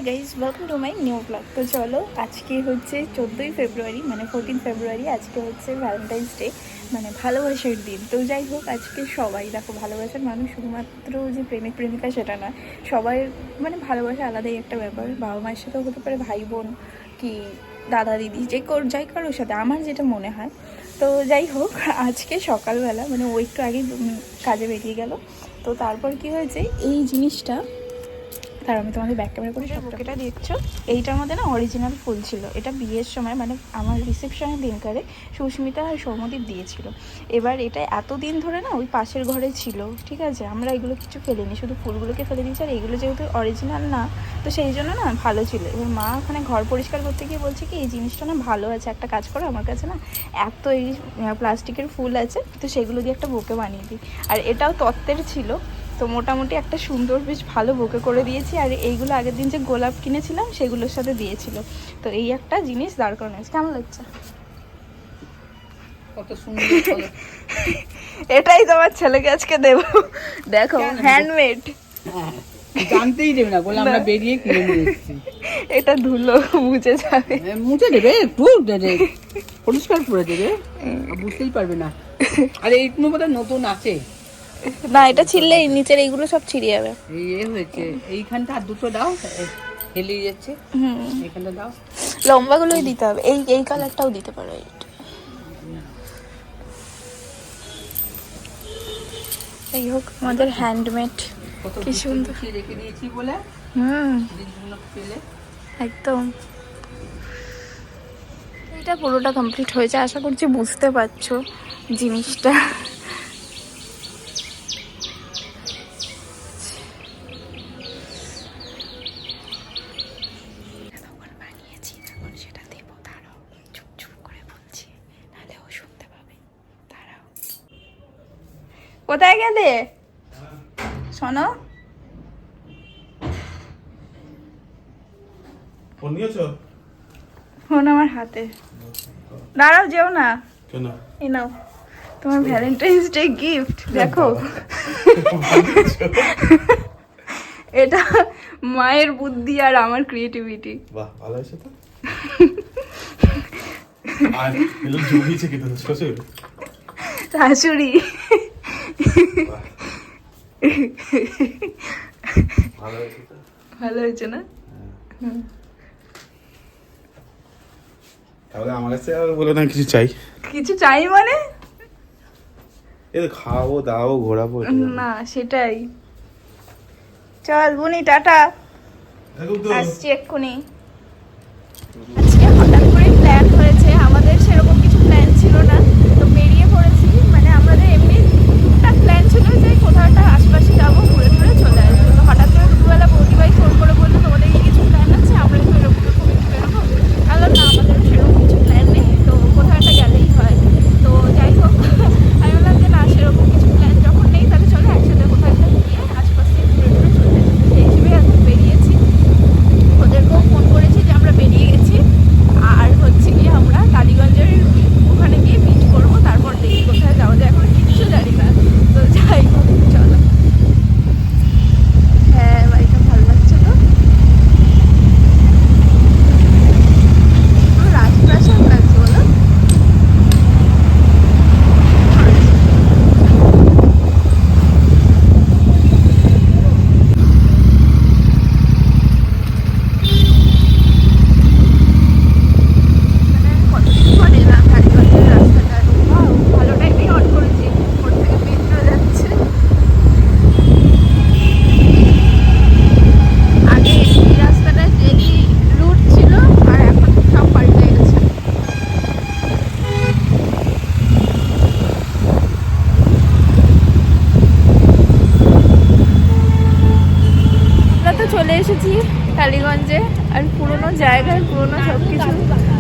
Guys welcome to my new blog. তো চলো, আজকে হচ্ছে 14ই ফেব্রুয়ারি, মানে 14 ফেব্রুয়ারি। আজকে হচ্ছে ভ্যালেন্টাইন্স ডে, মানে ভালোবাসার দিন। তো যাই হোক, আজকে সবাই দেখো, ভালোবাসার মানুষ শুধুমাত্র যে প্রেমিক প্রেমিকা সেটা না, সবাই মানে ভালোবাসা আলাদাই একটা ব্যাপার। বাবা মায়ের সাথেও হতে পারে, ভাই বোন কি দাদা দিদি, যাই কারোর সাথে, আমার যেটা মনে হয়। তো যাই হোক, আজকে সকালবেলা মানে ও একটু আগেই কাজে বেরিয়ে গেল। তো তারপর কি হয়েছে, এই জিনিসটা তার আমি তোমাদের ব্যাক ক্যামেরা করে বুকেটা দেখছো, এইটার মধ্যে না অরিজিনাল ফুল ছিল। এটা বিয়ের সময় মানে আমার রিসেপশনের দিনকারে সুস্মিতা আর সৌমদীপ দিয়েছিল। এবার এটা এতদিন ধরে না ওই পাশের ঘরে ছিল, ঠিক আছে, আমরা এগুলো কিছু ফেলিনি, শুধু ফুলগুলোকে ফেলে দিয়েছি। আর এগুলো যেহেতু অরিজিনাল না, তো সেই জন্য না ভালো ছিল। এবার মা ওখানে ঘর পরিষ্কার করতে গিয়ে বলছে কি, এই জিনিসটা না ভালো আছে, একটা কাজ করো, আমার কাছে না এত এই প্লাস্টিকের ফুল আছে, তো সেগুলো দিয়ে একটা বুকে বানিয়ে দিই। আর এটাও তত্ত্বের ছিল, তো মোটামুটি একটা সুন্দর বেশ ভালো বুকে করে দিয়েছি। আর এইগুলো আগের দিন যে গোলাপ কিনেছিলাম সেগুলোর সাথে দিয়েছিল। তো এই একটা জিনিস দাঁড় করানো হয়েছে। কেমন লাগছে? কত সুন্দর। এটাই তোমার ছেলেকে আজকে দেবো, দেখো হ্যান্ডমেড। জানতেই দেবে না, বলে আমরা বেরিয়ে কিনে নিয়ে এসেছি। এটা ধুলো মুছে যাবে, মুছে দেবে, একটু পরিষ্কার করে দেবে, বুঝতেই পারবে না। আর এইগুলো বোধহয় নতুন আছে না, এটা ছিঁড়লেই নিচের এইগুলো সব ছিঁড়ে যাবে। এই হয়েছে, এইখানটা আর দুটো দাও, হেলিয়ে যাচ্ছে, এইখানটা দাও। লম্বাগুলোই দিতে হবে, এই কালারটাও দিতে পারো। এই হোক, আমাদের হ্যান্ডমেড, কি সুন্দর রেখে দিয়েছি বলে একদম। এটা পুরোটা কমপ্লিট হয়েছে, আশা করছি বুঝতে পারছো জিনিসটা। কোথায় গেলে শোনো? ফোন আমার হাতে, দাঁড়াও, যেও না। এই নাও তোমার ভ্যালেন্টাইন্স ডে গিফট। দেখো, এটা মায়ের বুদ্ধি আর আমার ক্রিয়েটিভিটি। বাহ, ভালো হয়েছে তো। আর এলো জমিয়েছে কি তোর শ্বশুর শাশুড়ি? ভালো হয়েছে না? তাহলে আমার কাছে আর বলে না কিছু চাই। কিছু চাই মানে? এই তো খাওয়াবো দাওয়াবো ঘোরাবো। না সেটাই। চল বুনি, টাটা, আসছি এক্ষুনি। আজকে হঠাৎ করে প্ল্যান হয়েছে, আমাদের সেরকম কিছু প্ল্যান ছিল না, তো বেরিয়ে পড়েছি। মানে আমাদের এমনি টুকটাক প্ল্যান ছিল যে কোথাও একটা আশপাশে যাবো, ঘুরে ঘুরে চলে আসবো। তো হঠাৎ করে দুপুরবেলা বৌদিভাই ফোন করে বললো তোমাদের কি কিছু প্ল্যান আছে, আমরা তো এরকম একটু বেরোবো। বললাম না, আমাদের সেরকম কিছু প্ল্যান নেই, তো কোথাও একটা গেলেই হয়। তো যাই হোক, আমি বললাম যে না, সেরকম কিছু প্ল্যান যখন নেই, তাহলে চলো একসাথে কোথাও একটা গিয়ে আশপাশ থেকে ঘুরে ঘুরে চলে আসবো। সেই হিসেবে এখন বেরিয়েছি। ওদেরকেও ফোন করেছি যে আমরা বেরিয়ে গেছি, আর হচ্ছে গিয়ে আমরা টালিগঞ্জের ওখানে গিয়ে মিট করবো, তারপর দেখি কোথায় যাওয়া যায়, এখন কিচ্ছু জানি না। তো যাই হোক, চলো। হ্যাঁ, বাড়িটা ভালো লাগছে তো, পুরো রাজপ্রাসাদ লাগছে, বলো? চলে এসেছি টালিগঞ্জে, আর পুরোনো জায়গায় পুরোনো সব কিছু,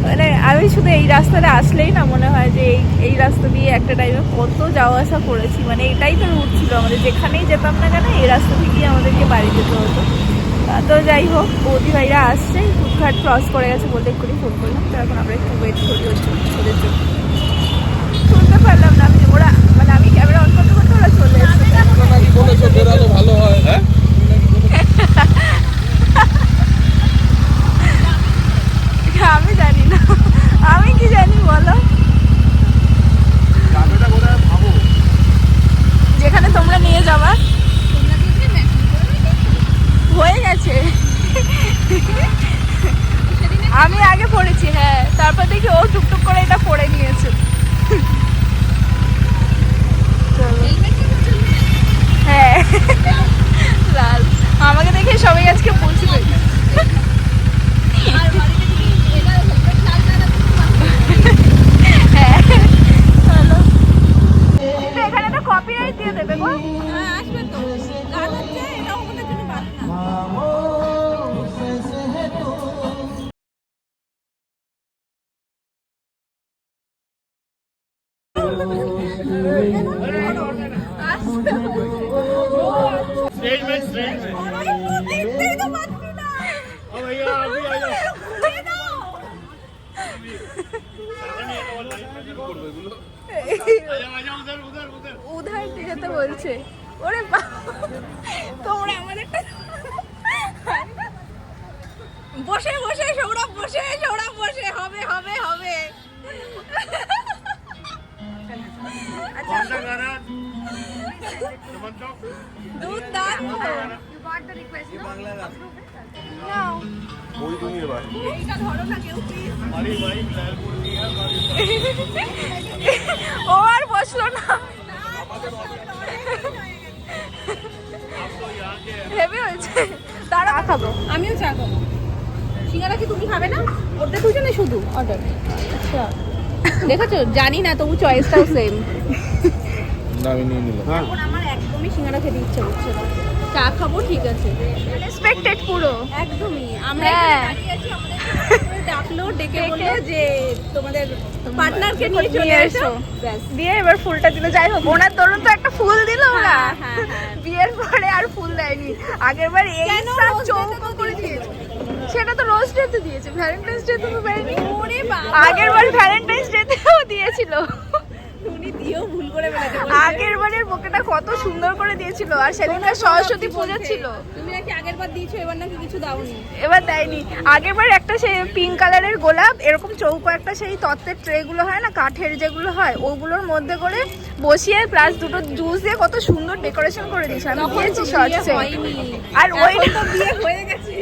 মানে আমি শুধু এই রাস্তাটা আসলেই না মনে হয় যে এই রাস্তা দিয়ে একটা টাইমে কত যাওয়া আসা করেছি। মানে এটাই তো রুট ছিল আমাদের, যেখানেই যেতাম না কেন এই রাস্তা থেকেই আমাদেরকে বাড়ি যেতে হতো। তো যাই হোক, বৌদি ভাইরা আসছে, ফুটঘাট ক্রস করে গেছে বলতে এক্ষুনি ফোন করলাম। তো এখন আমরা একটু ওয়েট করি ওদের জন্য। শুনতে পারলাম না আমি, ওরা মানে আমি ক্যামেরা অন করতে করতে ওরা চলে এসেছে। ভালো হয়। হ্যাঁ আমি আগে পড়েছি, হ্যাঁ, তারপর দেখি ও টুকটুক করে এটা পড়ে নিয়েছে। হ্যাঁ লাল, আমাকে দেখে সবাই আজকে বুঝবে। হ্যাঁ চলো, এখানে তো কপিরাইট দিয়ে দেবে গো। আসবে তো, গান হচ্ছে, এটা ওদের জন্য বাদ না। উধার যেতে বলছে। ওরে তোমরা আমার একটা বসে বসে সৌরভ, বসে সৌরভ, বসে হবে হবে হবে। দুর্দান্ত। ওই তুমি এবার এইটা ধরো না কেউ প্লিজ। ও আর বসলো না, হেভি হয়েছে। তারা খাবো, আমিও চা খাবো। সিঙ্গারা কি তুমি খাবে না? ওদের দুজনে শুধু অর্ডার। আচ্ছা দেখেছো, জানি না তবু চয়েসটাও সেম। না আমি নিয়ে নিলাম। হ্যাঁ এখন আমার একদমই সিঙ্গারা খেতে ইচ্ছে করছে না। চা খাবো ঠিক আছে, রেসপেক্টেড পুরো একদমই। আমরা হ্যাঁ। এখানে দাঁড়িয়ে আছি, আমাদের ডাকলো, ডেকে বললো যে তোমাদের পার্টনারকে নিয়ে নিয়ে চলে এসো। এসো। ব্যাস। দিয়ে এবার ফুলটা দিল। যাই হোক, ওনার দরুন তো একটা ফুল দিল ওরা, হ্যাঁ, হ্যাঁ, হ্যাঁ। বিয়ের পরে আর ফুল দেয়নি। আগের বার এই কেন? সাত Rose Day চৌকো তে তো করে দিয়েছে। দিয়েছে। সেটা তো রোজ ডে তে দিয়েছে, ভ্যালেন্টাইন্স ডে তো দেয়নি। ওরে বাবা, আগের বার ভ্যালেন্টাইন্স ডে তেও দিয়েছিল। উনি দিয়েও ভুল করে ফেলেছে। আগের বারের বোকেটা কত সুন্দর করে দিয়েছিল, আর সেদিনটা সরস্বতী পূজা ছিল। তুমি নাকি আগের বার দিয়েছো, এবার নাকি কিছু দাওনি। এবার দেয়নি। আগের বার একটা সেই পিঙ্ক কালারের গোলাপ, এরকম চৌকো একটা সেই তত্ত্বের ট্রে গুলো হয় না, কাঠের যেগুলো হয়, ওগুলোর মধ্যে করে বসিয়ে প্লাস দুটো জুস দিয়ে কত সুন্দর ডেকোরেশন করে দিয়েছে। আমি তখন দিয়েছি তো শর্টসে। বিয়ে হয়নি। আর ওই এখন তো বিয়ে হয়ে গেছে।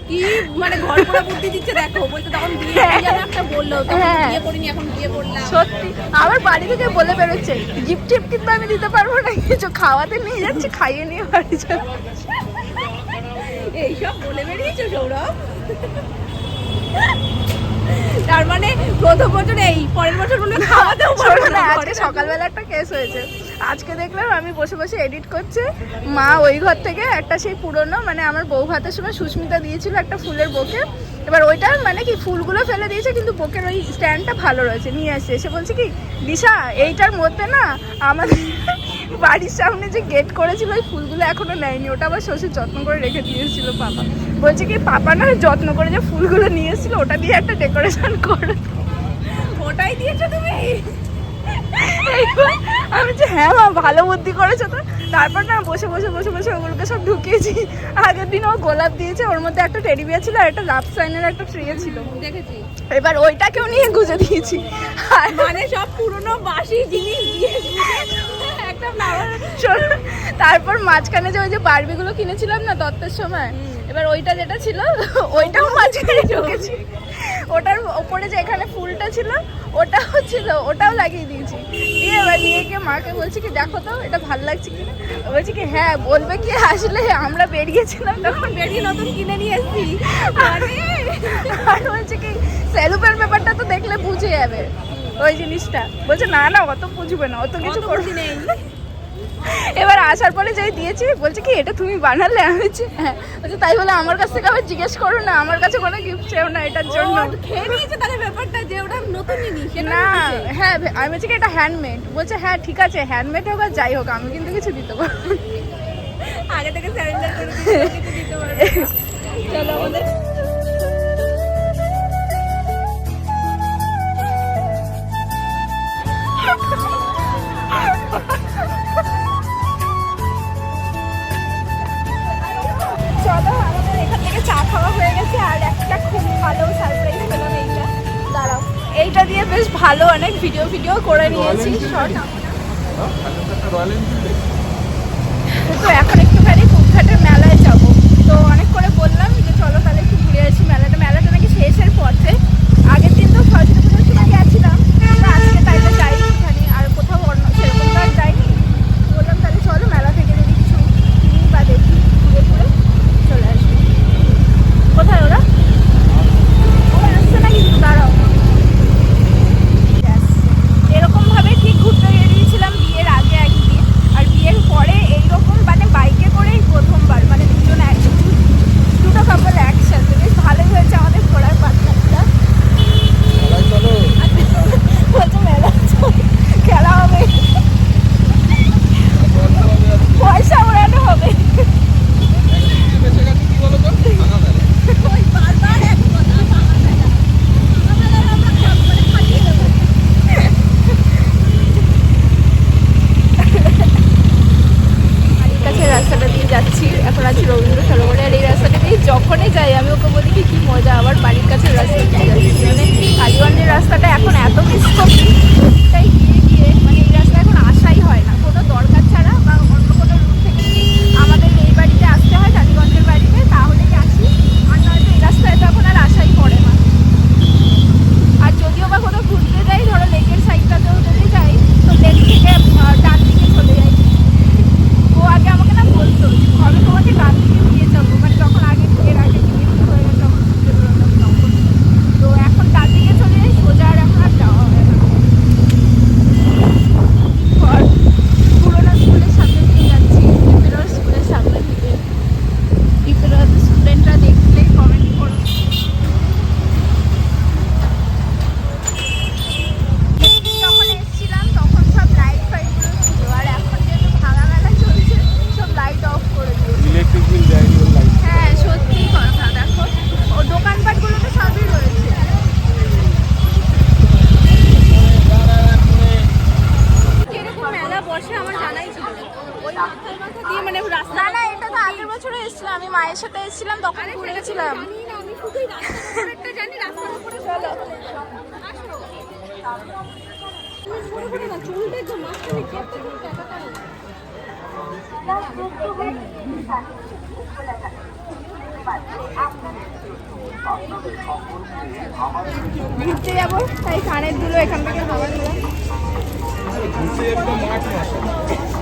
কি মানে ঘর করে বুদ্ধি দিচ্ছে দেখো, বলতে তখন বিয়ে হয়ে যাবে একটা বললো, তখন হ্যাঁ। বিয়ে করিনি, এখন বিয়ে করলাম। সত্যি আমার বাড়ি থেকে বলে বেরোচ্ছে, গিফট টিফট কিন্তু আমি দিতে পারবো না, কিছু খাওয়াতে নিয়ে যাচ্ছি, খাইয়ে নিয়ে বাড়ি যাবো। এইসব বলে বেরিয়েছো সৌরভ? তার মানে প্রথম বছর এই, পরের বছর বলবে খাওয়াতেও পারবো শোনো না। না, আজকে সকালবেলা একটা কেস হয়েছে। আজকে দেখলাম আমি বসে বসে এডিট করছে, মা ওই ঘর থেকে একটা সেই পুরনো, মানে আমার বউ ভাতের সময় সুস্মিতা দিয়েছিল একটা ফুলের বোকে। এবার ওইটা মানে কি ফুলগুলো ফেলে দিয়েছে, কিন্তু বোকের ওই স্ট্যান্ডটা ভালো রয়েছে, নিয়ে আসছে। এসে বলছে কি, দিশা এইটার মধ্যে না আমাদের বাড়ির সামনে যে গেট করেছিল ওই ফুলগুলো এখনো নেয়নি, ওটা আবার শ্বশুর যত্ন করে রেখে দিয়েছিল পাপা। বলছে কি পাপা না যত্ন করে যে ফুলগুলো নিয়ে এসেছিল ওটা দিয়ে একটা ডেকোরেশন করে। ওটাই দিয়েছো তুমি? আমি যে হ্যাঁ মা ভালো বুদ্ধি করেছো তো। তারপর না বসে বসে বসে বসে ওগুলোকে সব ঢুকিয়েছি। আগের দিন ও গোলাপ দিয়েছে, ওর মধ্যে একটা টেডি বিয়ার ছিল আর একটা লাভ সাইনের একটা ট্রে ছিল। দেখেছি। এবার ওইটাকেও নিয়ে গুজে দিয়েছি। আর মানে সব পুরনো বাসি জিনিস দিয়ে একটা ফ্লাওয়ার। শোনো, তারপর মাঝখানে যে ওই যে বারবিগুলো কিনেছিলাম না দত্তের সময়, এবার ওইটা যেটা ছিল ওইটাও মাঝখানে ঢুকেছি। ওটার ওপরে যে এখানে ফুলটা ছিল ওটাও ছিল, ওটাও লাগিয়ে দিয়েছি। দিয়ে এবার নিয়ে গিয়ে মাকে বলছি কি দেখো তো এটা ভালো লাগছে কি না। বলছি কি হ্যাঁ বলবে কি, আসলে আমরা বেরিয়েছিলাম তখন বেরিয়ে নতুন কিনে নিয়ে এসেছি। আর বলছে কি সেলুপের ব্যাপারটা তো দেখলে বুঝে যাবে ওই জিনিসটা। বলছে না না অত বুঝবে না, অত কিছু করবি নেই। এবার আসার পরে যাই দিয়েছি, বলছে কি এটা তুমি বানালে? আমি বলছি হ্যাঁ। বলছে তাই বলে আমার কাছ থেকে আবার জিজ্ঞেস করো না, আমার কাছে কোনো গিফট চেও না এটার জন্য। খেয়ে নিয়েছে তাহলে ব্যাপারটা, যে ওটা নতুন জিনিস সেটা না দিয়েছে। হ্যাঁ আমি বলছি কি এটা হ্যান্ডমেড। বলছে হ্যাঁ ঠিক আছে হ্যান্ডমেড হোক আর যাই হোক আমি কিন্তু কিছু দিতে পারবো না। আগে থেকে স্যারেন্ডার করে দিতে দিতে পারবে না। চলো আমাদের চলো আমাদের এখান থেকে চা খাওয়া হয়ে গেছে, আর একটা খুব ভালো সারপ্রাইজ পেলাম। এইটা দাঁড়াও, এইটা দিয়ে বেশ ভালো অনেক ভিডিও করে নিয়েছি শর্ট। তো এখন একটুখানি কুকঘাটের মেলায় যাব, তো অনেক করে বললাম যে চলো তাহলে একটু ঘুরে আসি। মেলাটা নাকি শেষের যাই আমি ওকে বলি কি মজা আবার বাড়ির কাছে রাস্তা দিয়ে যাচ্ছি মানে কালীগঞ্জের রাস্তাটা এখন এত মিস করি তাই গিয়ে গিয়ে মানে এই রাস্তা এখন আসাই হয় না কোনো দরকার ছাড়া বা অন্য কোনো রুট থেকে যদি আমাদের এই বাড়িতে আসতে হয় কালীগঞ্জের বাড়িতে তাহলেই আসি আর নয়তো এই রাস্তায় তো এখন আর আসাই পড়ে না। আর যদিও বা কোথাও ঘুরতে যাই ধরো লেকের সাইডটাতেও যদি যাই তো লেক থেকে ডান দিকে চলে যাই। ও আগে আমাকে না বলতো আমি তোমাকে ডান দিকে নিয়ে যাবো মানে যখন আগে এর আগে বিয়ে শুরু হয়ে গেছে তখন ঘুরতে বেরোতাম তখন। তো এখন ডান দিকে চলে যাই সোজা আর এখন আর যাওয়া হয় না। আর পুরোনো স্কুলের সামনে থেকে যাচ্ছি ইপেরোর স্কুলের সামনে থেকে। ইপেরোর স্টুডেন্টরা দেখলে কমেন্ট করো। যখন এসেছিলাম তখন সব লাইট ফাইটগুলো ছিল আর এখন যেহেতু ভাঙা মেলা চলছে সব লাইট অফ করে দিয়েছে। ইলেকট্রিক বিল দেয় লাইট। হ্যাঁ সত্যি কথা দেখো ও দোকানপাটগুলো তো সবই রয়েছে। এরকম মেলা বসে আমার জানাই ছিল না। ওই মাথায় মাথা দিয়ে মানে রাস্তা না না এটা তো আগের বছরে এসেছিলাম আমি মায়ের সাথে এসেছিলাম তখন ঘুরেছিলাম। জানি না আমি শুধুই রাস্তার একটা জানি রাস্তার উপরে চলো না চুলটা একদম মাঝখানে কেটে দিতে একাকার ঘুরতে যাবো তাই কানের দুলো এখান থেকে হাওয়া দিলাম।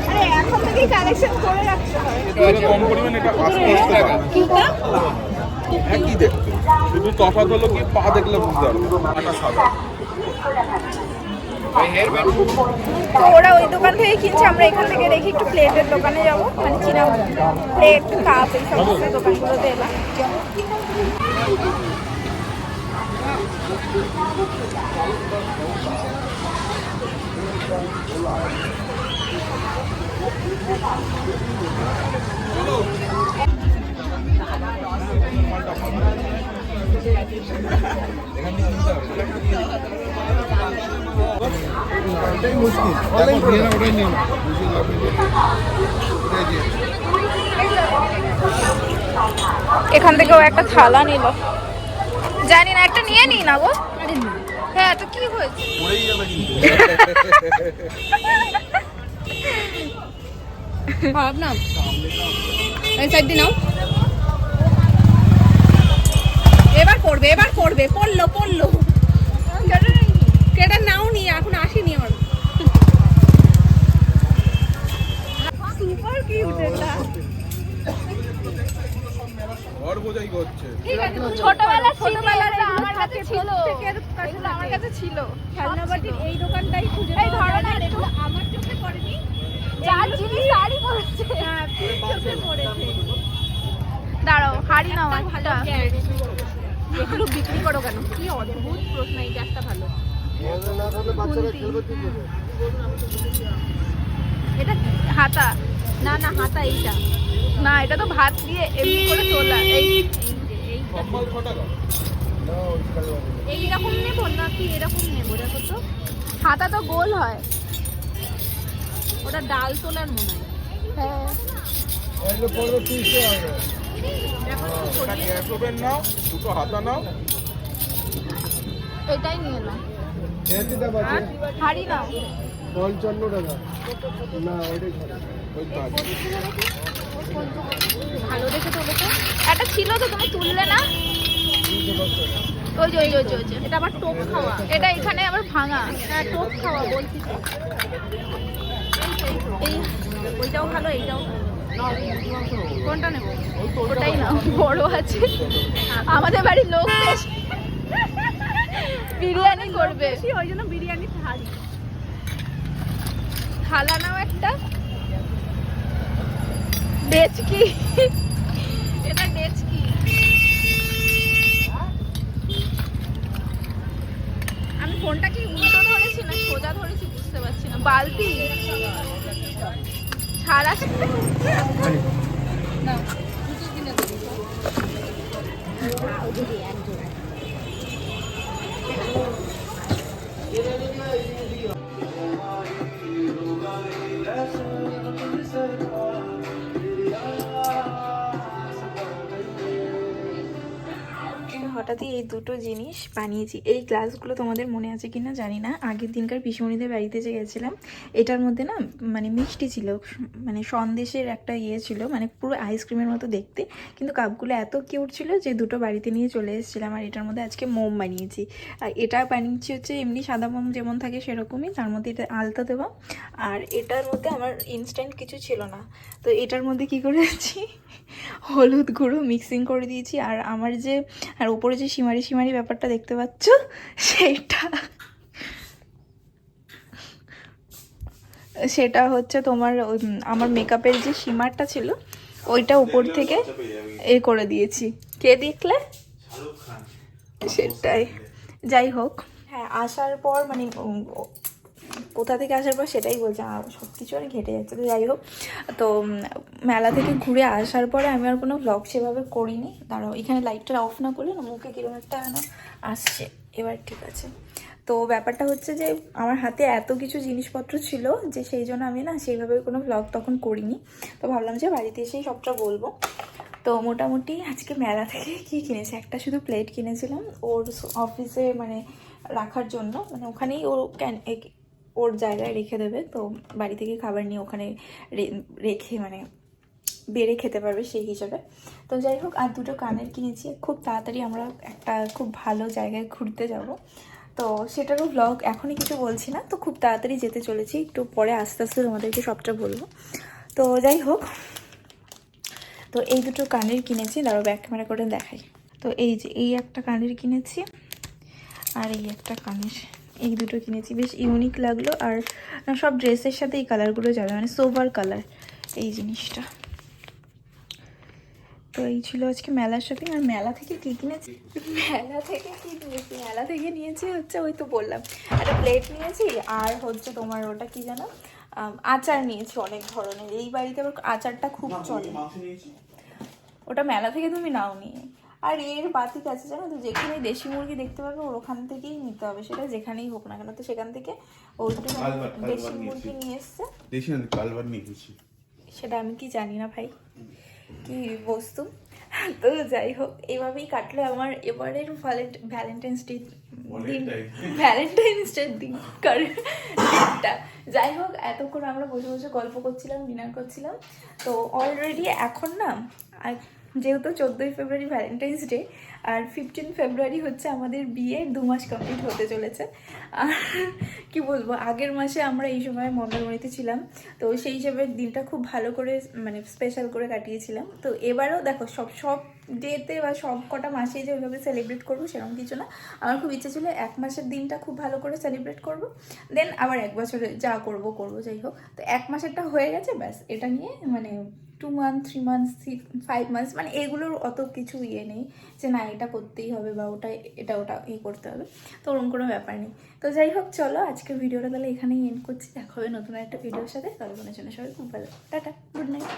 আরে এখন থেকেই কালেকশন করে রাখতে হয়। এটা কম পরিমাণ এটা আস্তে আস্তে বাড়ে। কিটা একই দেখতে শুধু তফাৎ হলো কি পা দেখলে বুঝতে পারবে আটা সাদা। তো ওরা ওই দোকান থেকে কিনছে আমরা এখান থেকে রেখে একটু প্লেটের দোকানে যাবো মানে চীনা প্লেট কাপ এই সমস্ত দোকানগুলোতে এলাম। এটাই মুশকিল অনলাইন করে না ওটাই নিয়ে নাও ওটাই দিয়ে এখান থেকেও একটা থালা নিল জানি না একটা নিয়ে নিই না গো। হ্যাঁ তো কি হয়েছে পড়েই যাবে কিন্তু খারাপ না এই সাইড দিয়ে নাও এবার করবে পড়লো কেটা নাও নি এখন আসেনি আমার সুপার কিউট এটা। ঘর বোঝাই করছে ছোটবেলার আমার কাছে ছিল এগুলো আমার কাছে ছিল খেলনা বাটির এই দোকানটাই খুঁজে এই ধরনের এগুলো আমার চোখে পড়েনি যার জিনিস শাড়ি পড়েছে হ্যাঁ চোখে পড়েছে। দাঁড়াও হাড়ি নাও একটা এগুলো বিক্রি করো কেন কি অদ্ভুত প্রশ্ন এই একটা ভালো এটা হাতা না হাতা এইটা না এটা তো ভাত দিয়ে এমনি করে তোলা এই কম্বল 6 টাকা এইরকম নেবো না কি এরকম নেবো দেখো তো হাতা তো গোল হয়। ওটা ডাল তোলার মনে হয় হ্যাঁ এগুলো পড়বে 30 টাকা এটা গ্যাস ওভেন নাও দুটো হাতা নাও এটাই নিয়ে নাও একই দাম আছে হাড়ি নাও 55 টাকা না ওইটাই খারাপ ওই তো আছে ভালো দেখে তোলো তো একটা ছিল তো তুমি তুললে না ওই যে এটা আবার টোপ খাওয়া এটা এখানে আবার ভাঙা হ্যাঁ টোপ খাওয়া বলছি তো এই ওইটাও ভালো এইটাও ভালো কোনটা নেব ওটাই না বড় আছে আমাদের বাড়ির লোক বেশ বিরিয়ানি করবে ওই জন্য বিরিয়ানি হাড়ি থালা নাও একটা ডেচকি এটা ডেচকি আমি ফোনটা কি উল্টো ধরেছি না সোজা ধরেছি বুঝতে পারছি না বালতি ছাড়া হঠাৎই এই দুটো জিনিস বানিয়েছি। এই গ্লাসগুলো তোমাদের মনে আছে কি না জানি না, আগের দিনকার পিসিমণিদের বাড়িতে যে গেছিলাম, এটার মধ্যে না মানে মিষ্টি ছিল, মানে সন্দেশের একটা ইয়ে ছিল, মানে পুরো আইসক্রিমের মতো দেখতে, কিন্তু কাপগুলো এত কিউট ছিল যে দুটো বাড়িতে নিয়ে চলে এসেছিলাম। আর এটার মধ্যে আজকে মোম বানিয়েছি। আর এটা বানিয়েছি হচ্ছে এমনি সাদা মোম যেমন থাকে সেরকমই, তার মধ্যে এটা আলতা দেওয়া। আর এটার মধ্যে আমার ইনস্ট্যান্ট কিছু ছিল না, তো এটার মধ্যে কি করেছি, হলুদ গুঁড়ো মিক্সিং করে দিয়েছি। আর আমার যে আর উপরে যে সিমারি সিমারি ব্যাপারটা দেখতে পাচ্ছ, সেটা হচ্ছে তোমার আমার মেকআপের যে শিমারটা ছিল ওইটা উপর থেকে এ করে দিয়েছি। কে দেখলে? সেটাই। যাই হোক, হ্যাঁ আসার পর মানে কোথা থেকে আসার পর সেটাই বলছে, সব কিছু আর ঘেটে যাচ্ছে। তো যাই হোক, তো মেলা থেকে ঘুরে আসার পরে আমি আর কোনো ব্লগ সেভাবে করিনি। দাঁড়াও, এখানে লাইটটা অফ না করলে না মুখে কিরকম একটা আসছে। এবার ঠিক আছে। তো ব্যাপারটা হচ্ছে যে আমার হাতে এত কিছু জিনিসপত্র ছিল যে সেই জন্য আমি না সেইভাবে কোনো ব্লগ তখন করিনি। তো ভাবলাম যে বাড়িতে এসেই সবটা বলবো। তো মোটামুটি আজকে মেলা থেকে কি কিনেছি, একটা শুধু প্লেট কিনেছিলাম ওর অফিসে মানে রাখার জন্য, মানে ওখানেই ও ওর জায়গায় রেখে দেবে, তো বাড়ি থেকে খাবার নিয়ে ওখানে রেখে মানে বেড়ে খেতে পারবে সেই হিসাবে। তো যাই হোক, আর দুটো কানের কিনেছি। খুব তাড়াতাড়ি আমরা একটা খুব ভালো জায়গায় ঘুরতে যাব, তো সেটারও ব্লগ এখনই কিছু বলছি না, তো খুব তাড়াতাড়ি যেতে চলেছি, একটু পরে আস্তে আস্তে তোমাদেরকে সবটা বলবো। তো যাই হোক, তো এই দুটো কানের কিনেছি, দাঁড়াও ব্যাক ক্যামেরা করে দেখাই। তো এই যে এই একটা কানের কিনেছি আর এই একটা কানের, এই দুটো কিনেছি, বেশ ইউনিক লাগলো। আর সব ড্রেসের সাথে এই কালারগুলো যাবে, মানে সোভার কালার এই জিনিসটা। তো এই ছিল আজকে মেলার শপিং। আর মেলা থেকে কী কিনেছি, মেলা থেকে নিয়েছি হচ্ছে ওই তো বললাম একটা প্লেট নিয়েছি, আর হচ্ছে তোমার ওটা কি জানো, আচার নিয়েছি অনেক ধরনের। এই বাড়িতে আবার আচারটা খুব চলে, ওটা মেলা থেকে তুমি নাও নিয়ে। আর এর বাতিক আছে জানো তো, যেখানে দেশি মুরগি দেখতে পাবে ওর ওখান থেকেই নিতে হবে, সেটা যেখানেই হোক না কেন। তো সেখান থেকে ওই দেশি মুরগি নিয়ে এসছে, সেটা আমি কি জানি না ভাই কি বস্তু। তো যাই হোক, এভাবেই কাটলে আমার এবারের ভ্যালেন্টাইন্স ডের দিন দিনটা। যাই হোক, এতক্ষণ আমরা বসে বসে গল্প করছিলাম, ডিনার করছিলাম। তো অলরেডি এখন না, যেহেতু 14ই ফেব্রুয়ারি ভ্যালেন্টাইন্স ডে, আর 15 ফেব্রুয়ারি হচ্ছে আমাদের বিয়ের 2 মাস কমপ্লিট হতে চলেছে। আর কি বলবো, আগের মাসে আমরা এই সময় মন্দারমণিতে ছিলাম, তো সেই হিসাবে দিনটা খুব ভালো করে মানে স্পেশাল করে কাটিয়েছিলাম। তো এবারেও দেখো সব ডেতে বা সব কটা মাসেই যে ওইভাবে সেলিব্রেট করবো সেরকম কিছু না। আমার খুব ইচ্ছে ছিল 1 মাসের দিনটা খুব ভালো করে সেলিব্রেট করবো, দেন আবার 1 বছরে যা করবো। যাই হোক, তো 1 মাসেরটা হয়ে গেছে, ব্যাস। এটা নিয়ে মানে 2 মান্থ 3 মান্থ 5 মান্থস মানে এগুলোর অত কিছু ইয়ে নেই যে না এটা করতেই হবে বা ওটা করতে হবে, তো ওরকম কোনো ব্যাপার নেই। তো যাই হোক, চলো আজকের ভিডিওটা তাহলে এখানেই এন্ড করছি। দেখা হবে নতুন একটা ভিডিওর সাথে। ততক্ষণের জন্য সবাই খুব ভালো, টাটা, গুড নাইট।